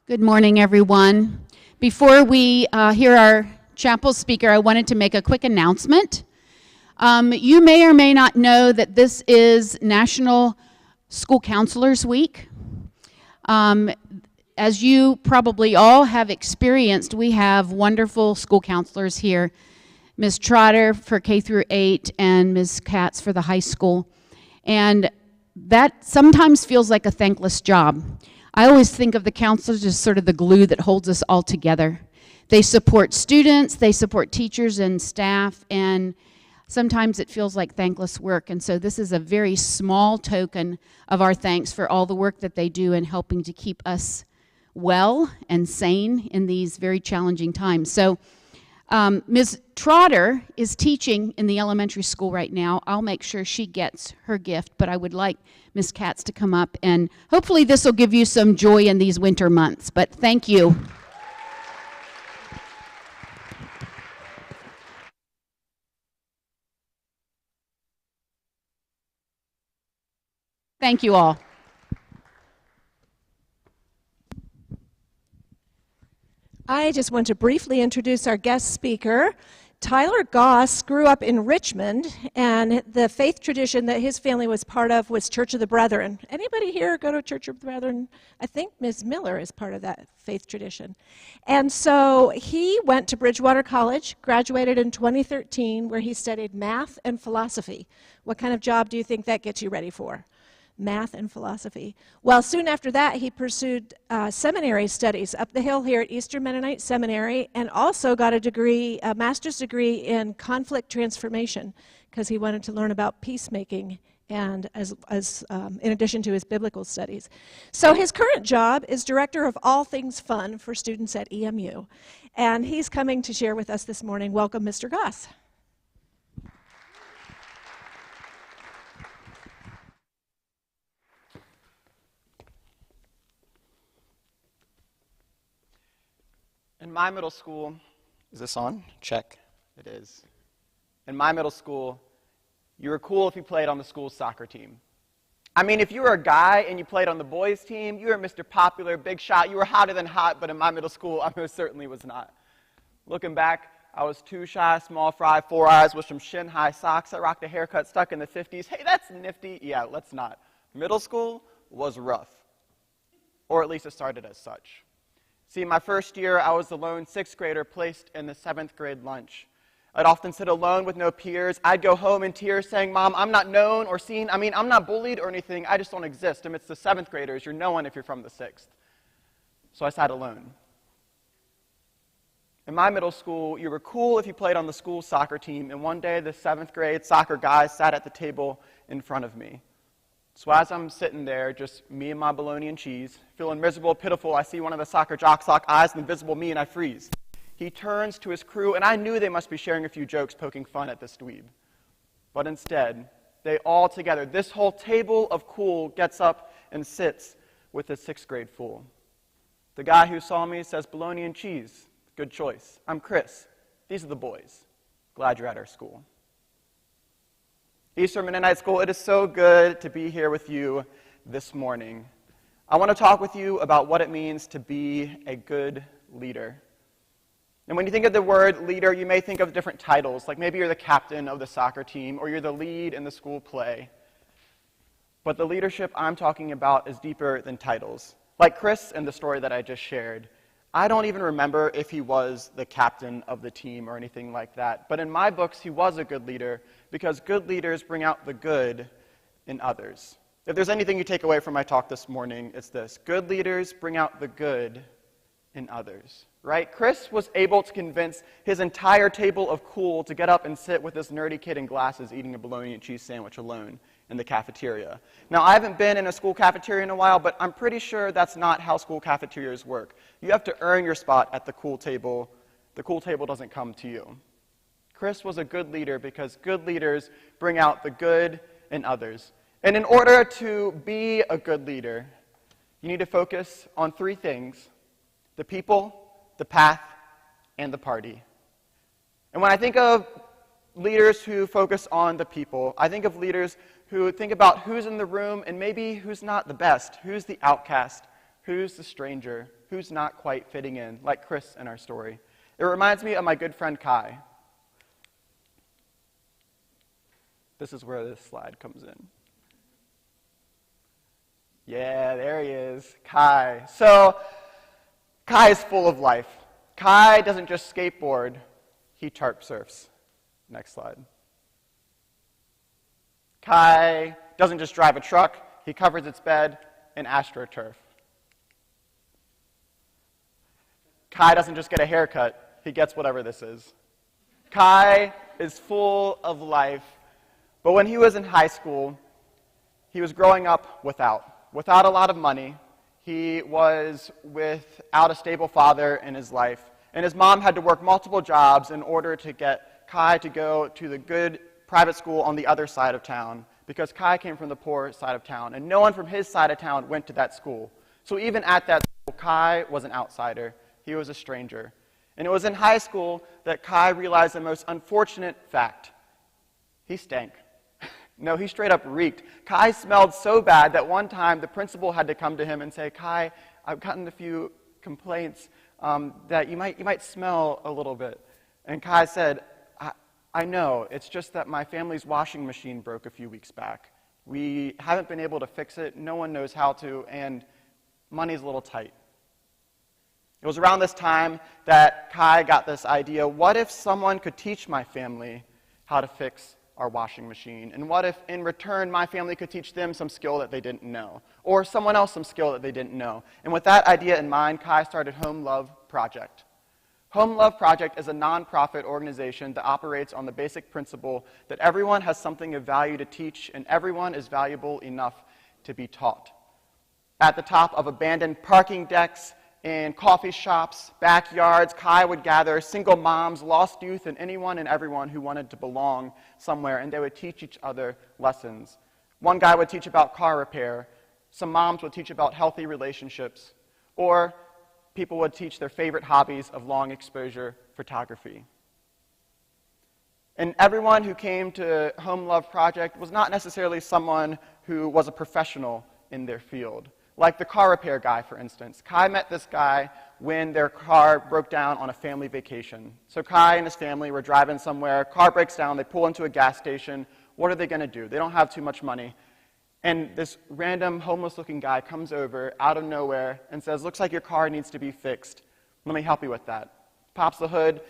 Good morning, everyone. Before we hear our chapel speaker, I wanted to make a quick announcement. You may or may not know that this is National School Counselors Week. As you probably all have experienced, we have wonderful school counselors here. Ms. Trotter for K through 8 and Ms. Katz for the high school. And that sometimes feels like a thankless job. I always think of the counselors as sort of the glue that holds us all together. They support students, they support teachers and staff, and sometimes it feels like thankless work. And so this is a very small token of our thanks for all the work that they do in helping to keep us well and sane in these very challenging times. So Ms. Trotter is teaching in the elementary school right now. I'll make sure she gets her gift, but I would like Ms. Katz to come up, and hopefully this will give you some joy in these winter months. But thank you. Thank you all. I just want to briefly introduce our guest speaker. Tyler Goss grew up in Richmond, and the faith tradition that his family was part of was Church of the Brethren. Anybody here go to Church of the Brethren? I think Ms. Miller is part of that faith tradition. And so he went to Bridgewater College, graduated in 2013, where he studied math and philosophy. What kind of job do you think that gets you ready for? Math and philosophy. Well, soon after that, he pursued seminary studies up the hill here at Eastern Mennonite Seminary, and also got a master's degree in conflict transformation, because he wanted to learn about peacemaking, and in addition to his biblical studies. So his current job is Director of All Things Fun for students at EMU, and he's coming to share with us this morning. Welcome, Mr. Goss. In my middle school, is this on? Check. It is. In my middle school, you were cool if you played on the school's soccer team. I mean, if you were a guy and you played on the boys' team, you were Mr. Popular, big shot, you were hotter than hot, but in my middle school, I most certainly was not. Looking back, I was too shy, small fry, 4 eyes with some shin-high socks. I rocked a haircut stuck in the 50s. Hey, that's nifty. Yeah, let's not. Middle school was rough, or at least it started as such. See, my first year, I was the lone 6th grader placed in the 7th grade lunch. I'd often sit alone with no peers. I'd go home in tears saying, "Mom, I'm not known or seen. I mean, I'm not bullied or anything. I just don't exist. Amidst the 7th graders, you're no one if you're from the 6th. So I sat alone. In my middle school, you were cool if you played on the school soccer team, and one day the 7th grade soccer guys sat at the table in front of me. So as I'm sitting there, just me and my bologna and cheese, feeling miserable, pitiful, I see one of the soccer jocks lock eyes with invisible me, and I freeze. He turns to his crew, and I knew they must be sharing a few jokes poking fun at this dweeb. But instead, they all together, this whole table of cool, gets up and sits with the 6th grade fool. The guy who saw me says, "Bologna and cheese, good choice. I'm Chris. These are the boys. Glad you're at our school." Eastern Mennonite School, it is so good to be here with you this morning. I want to talk with you about what it means to be a good leader. And when you think of the word leader, you may think of different titles, like maybe you're the captain of the soccer team, or you're the lead in the school play. But the leadership I'm talking about is deeper than titles. Like Chris in the story that I just shared, I don't even remember if he was the captain of the team or anything like that. But in my books, he was a good leader, because good leaders bring out the good in others. If there's anything you take away from my talk this morning, it's this: good leaders bring out the good in others, right? Chris was able to convince his entire table of cool to get up and sit with this nerdy kid in glasses eating a bologna and cheese sandwich alone in the cafeteria. Now, I haven't been in a school cafeteria in a while, but I'm pretty sure that's not how school cafeterias work. You have to earn your spot at the cool table. The cool table doesn't come to you. Chris was a good leader because good leaders bring out the good in others. And in order to be a good leader, you need to focus on 3 things: the people, the path, and the party. And when I think of leaders who focus on the people, I think of leaders who think about who's in the room and maybe who's not the best, who's the outcast, who's the stranger, who's not quite fitting in, like Chris in our story. It reminds me of my good friend Kai. This is where this slide comes in. Yeah, there he is, Kai. So, Kai is full of life. Kai doesn't just skateboard, he tarp surfs. Next slide. Kai doesn't just drive a truck, he covers its bed in AstroTurf. Kai doesn't just get a haircut, he gets whatever this is. Kai is full of life, but when he was in high school, he was growing up without a lot of money. He was without a stable father in his life, and his mom had to work multiple jobs in order to get Kai to go to the good private school on the other side of town, because Kai came from the poor side of town, and no one from his side of town went to that school. So even at that school, Kai was an outsider. He was a stranger. And it was in high school that Kai realized the most unfortunate fact. He stank. No, he straight up reeked. Kai smelled so bad that one time the principal had to come to him and say, Kai, I've gotten a few complaints that you might smell a little bit. And Kai said, I know, it's just that my family's washing machine broke a few weeks back. We haven't been able to fix it, no one knows how to, and money's a little tight. It was around this time that Kai got this idea, what if someone could teach my family how to fix our washing machine? And what if, in return, my family could teach them some skill that they didn't know, or someone else some skill that they didn't know? And with that idea in mind, Kai started Home Love Project. Home Love Project is a nonprofit organization that operates on the basic principle that everyone has something of value to teach, and everyone is valuable enough to be taught. At the top of abandoned parking decks, in coffee shops, backyards, Kai would gather single moms, lost youth, and anyone and everyone who wanted to belong somewhere, and they would teach each other lessons. One guy would teach about car repair, some moms would teach about healthy relationships, or people would teach their favorite hobbies of long exposure photography. And everyone who came to Home Love Project was not necessarily someone who was a professional in their field. Like the car repair guy, for instance. Kai met this guy when their car broke down on a family vacation. So Kai and his family were driving somewhere, car breaks down, they pull into a gas station. What are they going to do? They don't have too much money. And this random homeless-looking guy comes over out of nowhere and says, looks like your car needs to be fixed. Let me help you with that. Pops the hood,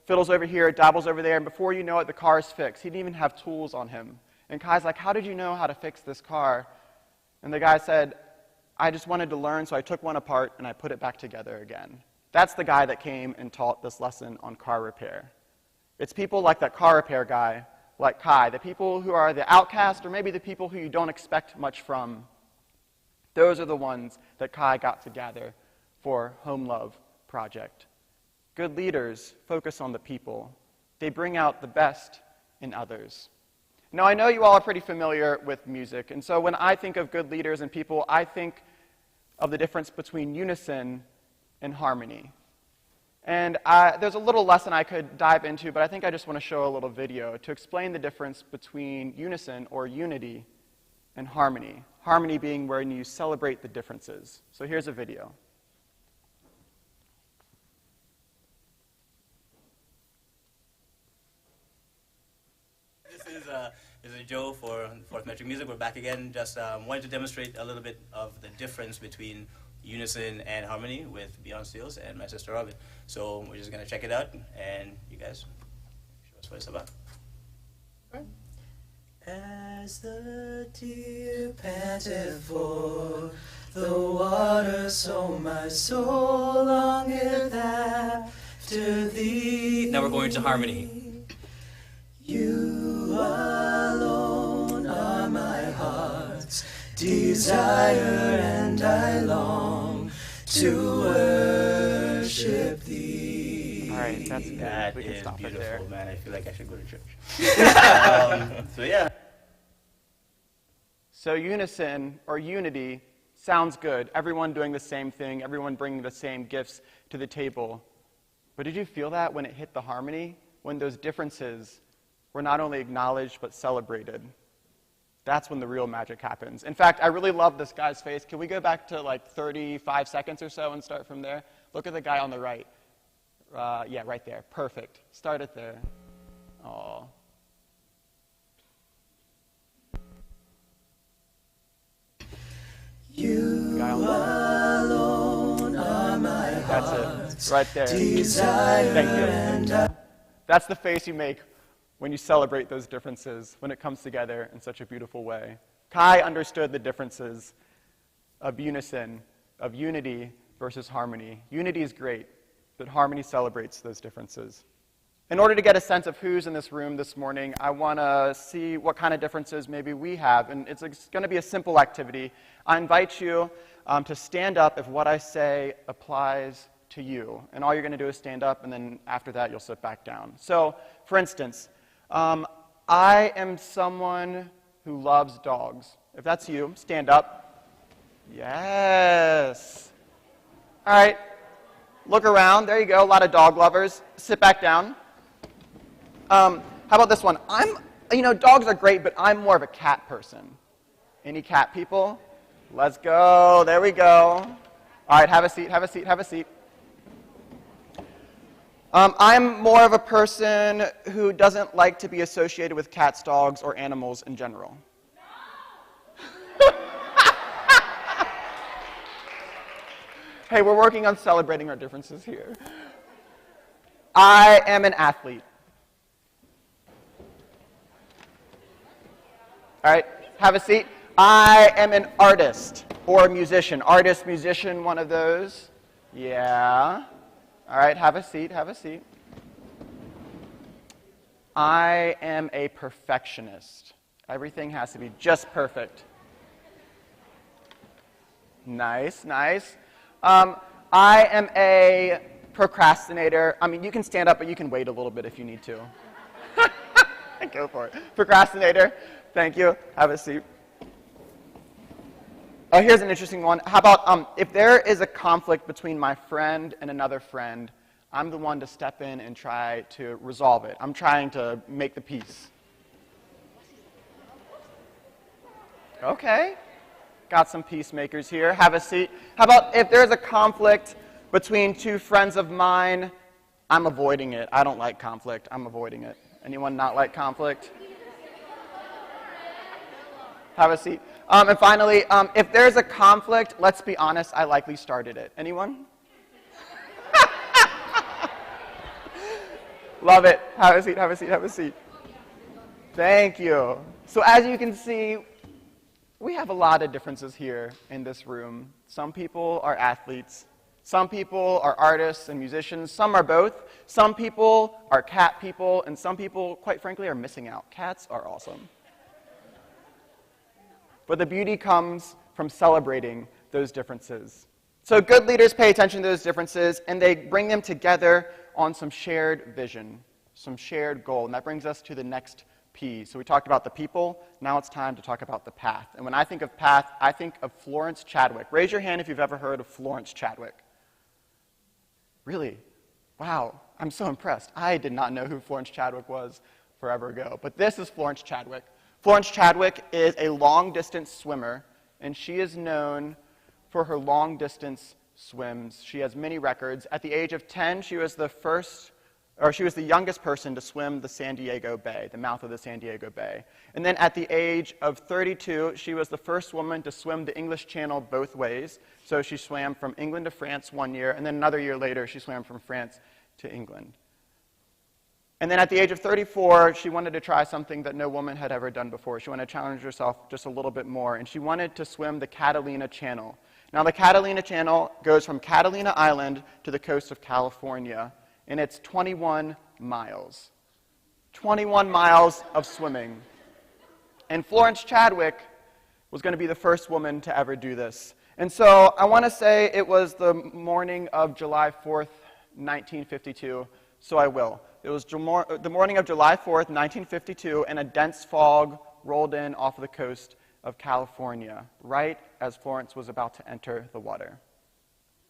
fiddles over here, dabbles over there, and before you know it, the car is fixed. He didn't even have tools on him. And Kai's like, how did you know how to fix this car? And the guy said, I just wanted to learn, so I took one apart and I put it back together again. That's the guy that came and taught this lesson on car repair. It's people like that car repair guy, like Kai, the people who are the outcast, or maybe the people who you don't expect much from. Those are the ones that Kai got together for Home Love Project. Good leaders focus on the people. They bring out the best in others. Now, I know you all are pretty familiar with music, and so when I think of good leaders and people, I think of the difference between unison and harmony. And there's a little lesson I could dive into, but I think I just want to show a little video to explain the difference between unison, or unity, and harmony. Harmony being when you celebrate the differences. So here's a video. This is Joe for Metric Music. We're back again. Just wanted to demonstrate a little bit of the difference between unison and harmony with Beyond Steels and my sister Robin. So we're just going to check it out, and you guys show us what it's about. Right. As the deer panteth for the water, so my soul longeth after thee. Now we're going to harmony. You alone are my heart's desire, and I long to worship thee. All right, that's good. That we can is stop beautiful, it there. man. I feel like I should go to church. So yeah. So unison, or unity, sounds good. Everyone doing the same thing, everyone bringing the same gifts to the table. But did you feel that when it hit the harmony? When those differences were not only acknowledged but celebrated? That's when the real magic happens. In fact, I really love this guy's face. Can we go back to like 35 seconds or so and start from there? Look at the guy on the right. Yeah, right there. Perfect. Start it there. Aw. You guy on the right. alone are my That's it. Right there. desire. Thank you. That's the face you make when you celebrate those differences, when it comes together in such a beautiful way. Kai understood the differences of unison, of unity versus harmony. Unity is great, but harmony celebrates those differences. In order to get a sense of who's in this room this morning, I want to see what kind of differences maybe we have, and it's going to be a simple activity. I invite you to stand up if what I say applies to you, and all you're going to do is stand up, and then after that you'll sit back down. So, for instance, I am someone who loves dogs. If that's you, stand up. Yes. All right. Look around. There you go. A lot of dog lovers. Sit back down. How about this one? Dogs are great, but I'm more of a cat person. Any cat people? Let's go. There we go. All right. Have a seat. Have a seat. Have a seat. I'm more of a person who doesn't like to be associated with cats, dogs, or animals in general. No! Hey, we're working on celebrating our differences here. I am an athlete. All right, have a seat. I am an artist or a musician. Artist, musician, one of those. Yeah. All right, have a seat, have a seat. I am a perfectionist. Everything has to be just perfect. Nice, nice. I am a procrastinator. I mean, you can stand up, but you can wait a little bit if you need to. Go for it. Procrastinator. Thank you. Have a seat. Oh, here's an interesting one. How about if there is a conflict between my friend and another friend, I'm the one to step in and try to resolve it. I'm trying to make the peace. Okay. Got some peacemakers here. Have a seat. How about if there's a conflict between two friends of mine, I'm avoiding it. I don't like conflict. I'm avoiding it. Anyone not like conflict? Have a seat. And finally, if there's a conflict, let's be honest, I likely started it. Anyone? Love it. Have a seat, have a seat, have a seat. Thank you. So as you can see, we have a lot of differences here in this room. Some people are athletes. Some people are artists and musicians. Some are both. Some people are cat people. And some people, quite frankly, are missing out. Cats are awesome. But the beauty comes from celebrating those differences. So good leaders pay attention to those differences, and they bring them together on some shared vision, some shared goal. And that brings us to the next P. So we talked about the people. Now it's time to talk about the path. And when I think of path, I think of Florence Chadwick. Raise your hand if you've ever heard of Florence Chadwick. Really? Wow. I'm so impressed. I did not know who Florence Chadwick was forever ago. But this is Florence Chadwick. Florence Chadwick is a long-distance swimmer, and she is known for her long-distance swims. She has many records. At the age of 10, she was the youngest person to swim the San Diego Bay, the mouth of the San Diego Bay. And then at the age of 32, she was the first woman to swim the English Channel both ways. So she swam from England to France one year, and then another year later, she swam from France to England. And then at the age of 34, she wanted to try something that no woman had ever done before. She wanted to challenge herself just a little bit more, and she wanted to swim the Catalina Channel. Now, the Catalina Channel goes from Catalina Island to the coast of California, and it's 21 miles. 21 miles of swimming. And Florence Chadwick was going to be the first woman to ever do this. And so I want to say it was the morning of July 4th, 1952, so I will. It was the morning of July 4th, 1952, and a dense fog rolled in off of the coast of California, right as Florence was about to enter the water.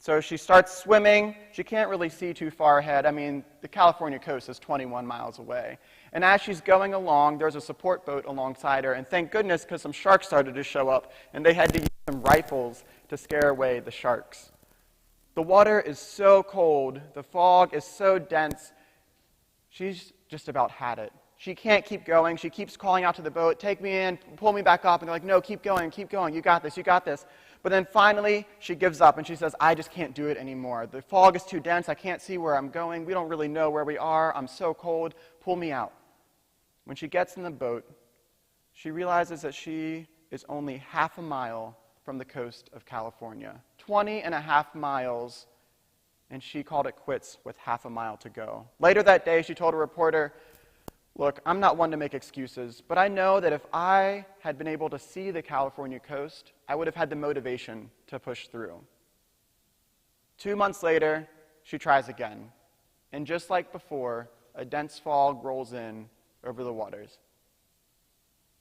So she starts swimming. She can't really see too far ahead. I mean, the California coast is 21 miles away. And as she's going along, there's a support boat alongside her. And thank goodness, because some sharks started to show up, and they had to use some rifles to scare away the sharks. The water is so cold. The fog is so dense. She's just about had it. She can't keep going. She keeps calling out to the boat, take me in, pull me back up. And they're like, no, keep going, you got this, you got this. But then finally, she gives up and she says, I just can't do it anymore. The fog is too dense, I can't see where I'm going, we don't really know where we are, I'm so cold, pull me out. When she gets in the boat, she realizes that she is only half a mile from the coast of California. 20.5 miles, and she called it quits with half a mile to go. Later that day, she told a reporter, look, I'm not one to make excuses, but I know that if I had been able to see the California coast, I would have had the motivation to push through. 2 months later, she tries again. And just like before, a dense fog rolls in over the waters.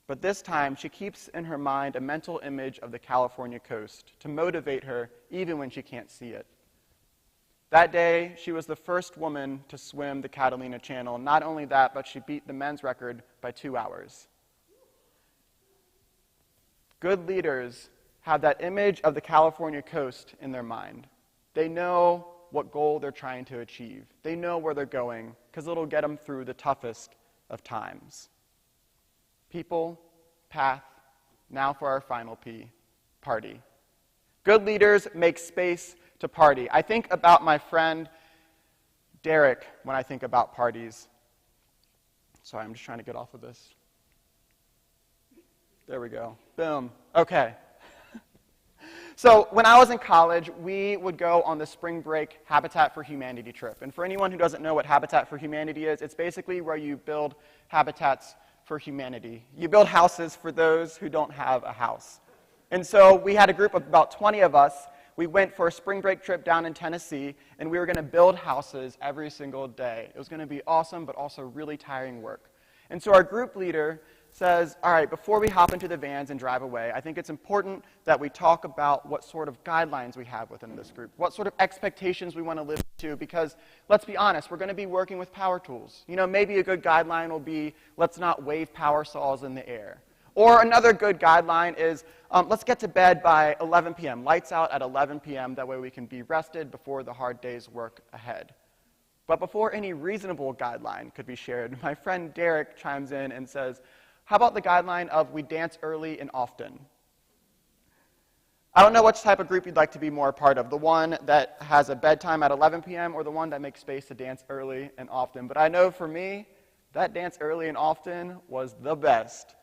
But this time, she keeps in her mind a mental image of the California coast to motivate her even when she can't see it. That day, she was the first woman to swim the Catalina Channel. Not only that, but she beat the men's record by 2 hours. Good leaders have that image of the California coast in their mind. They know what goal they're trying to achieve. They know where they're going, because it'll get them through the toughest of times. People, path, now for our final P, party. Good leaders make space to party. I think about my friend Derek when I think about parties. Sorry, I'm just trying to get off of this. There we go. Boom. Okay. So when I was in college, we would go on the spring break Habitat for Humanity trip. And for anyone who doesn't know what Habitat for Humanity is, it's basically where you build habitats for humanity. You build houses for those who don't have a house. And so we had a group of about 20 of us. We went for a spring break trip down in Tennessee, and we were going to build houses every single day. It was going to be awesome, but also really tiring work. And so our group leader says, all right, before we hop into the vans and drive away, I think it's important that we talk about what sort of guidelines we have within this group, what sort of expectations we want to live to, because let's be honest, we're going to be working with power tools. You know, maybe a good guideline will be, let's not wave power saws in the air. Or another good guideline is, let's get to bed by 11 p.m., lights out at 11 p.m., that way we can be rested before the hard day's work ahead. But before any reasonable guideline could be shared, my friend Derek chimes in and says, how about the guideline of we dance early and often? I don't know which type of group you'd like to be more a part of, the one that has a bedtime at 11 p.m. or the one that makes space to dance early and often. But I know for me, that dance early and often was the best.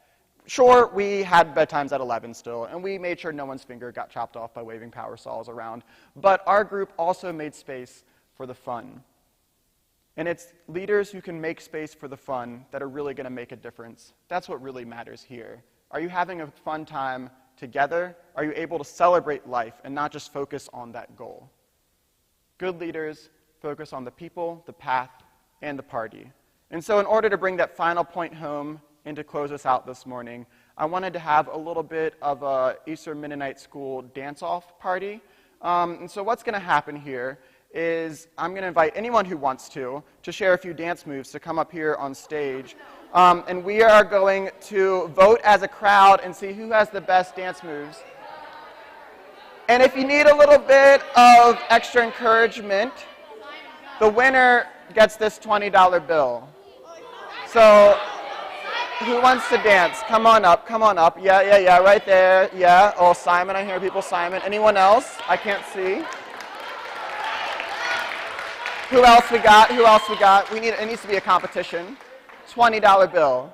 Sure, we had bedtimes at 11 still, and we made sure no one's finger got chopped off by waving power saws around. But our group also made space for the fun. And it's leaders who can make space for the fun that are really going to make a difference. That's what really matters here. Are you having a fun time together? Are you able to celebrate life and not just focus on that goal? Good leaders focus on the people, the path, and the party. And so in order to bring that final point home and to close us out this morning, I wanted to have a little bit of a Eastern Mennonite School dance-off party. And so what's going to happen here is I'm going to invite anyone who wants to share a few dance moves to come up here on stage. And we are going to vote as a crowd and see who has the best dance moves. And if you need a little bit of extra encouragement, the winner gets this $20 bill. So who wants to dance? Come on up, come on up. Yeah, right there. Yeah. Oh, Simon, I hear people. Simon. Anyone else? I can't see. Who else we got? Who else we got? It needs to be a competition. $20 bill.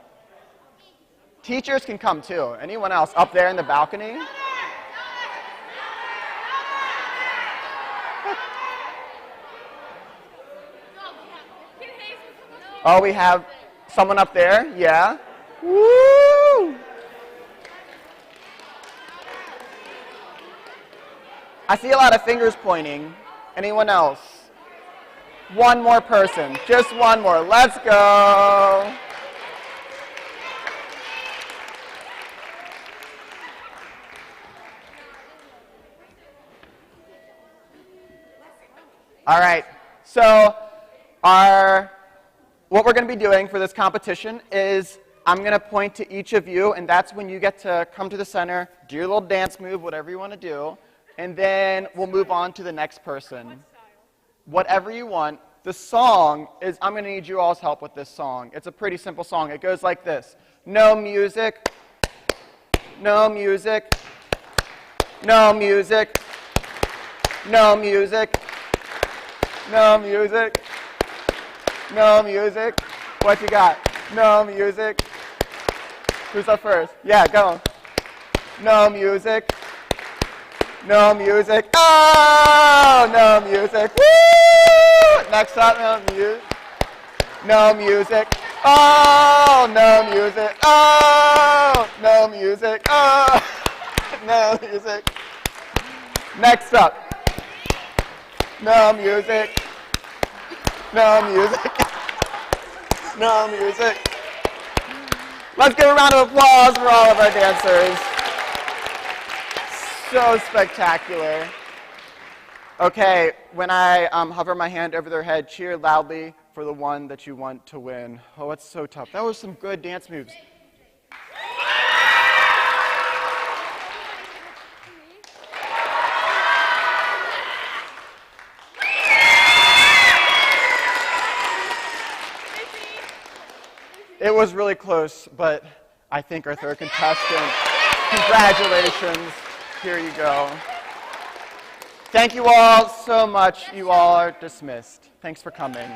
Teachers can come too. Anyone else up there in the balcony? Oh, we have someone up there? Yeah. Woo! I see a lot of fingers pointing. Anyone else? One more person. Just one more. Let's go. All right. So what we're going to be doing for this competition is I'm going to point to each of you, and that's when you get to come to the center, do your little dance move, whatever you want to do, and then we'll move on to the next person. Whatever you want. The song is, I'm going to need you all's help with this song. It's a pretty simple song. It goes like this. No music, no music, no music, no music, no music, no music. What you got? No music. Who's up first? Yeah, go. No music. No music. Oh, no music. Woo! Next up, no music. No music. Oh, no music. Oh, no music. Oh, no music. Next up. No music. No music. No music. Let's give a round of applause for all of our dancers. So spectacular. Okay, when I hover my hand over their head, cheer loudly for the one that you want to win. Oh, it's so tough. That was some good dance moves. It was really close, but I think our third contestant, congratulations. Here you go. Thank you all so much. You all are dismissed. Thanks for coming.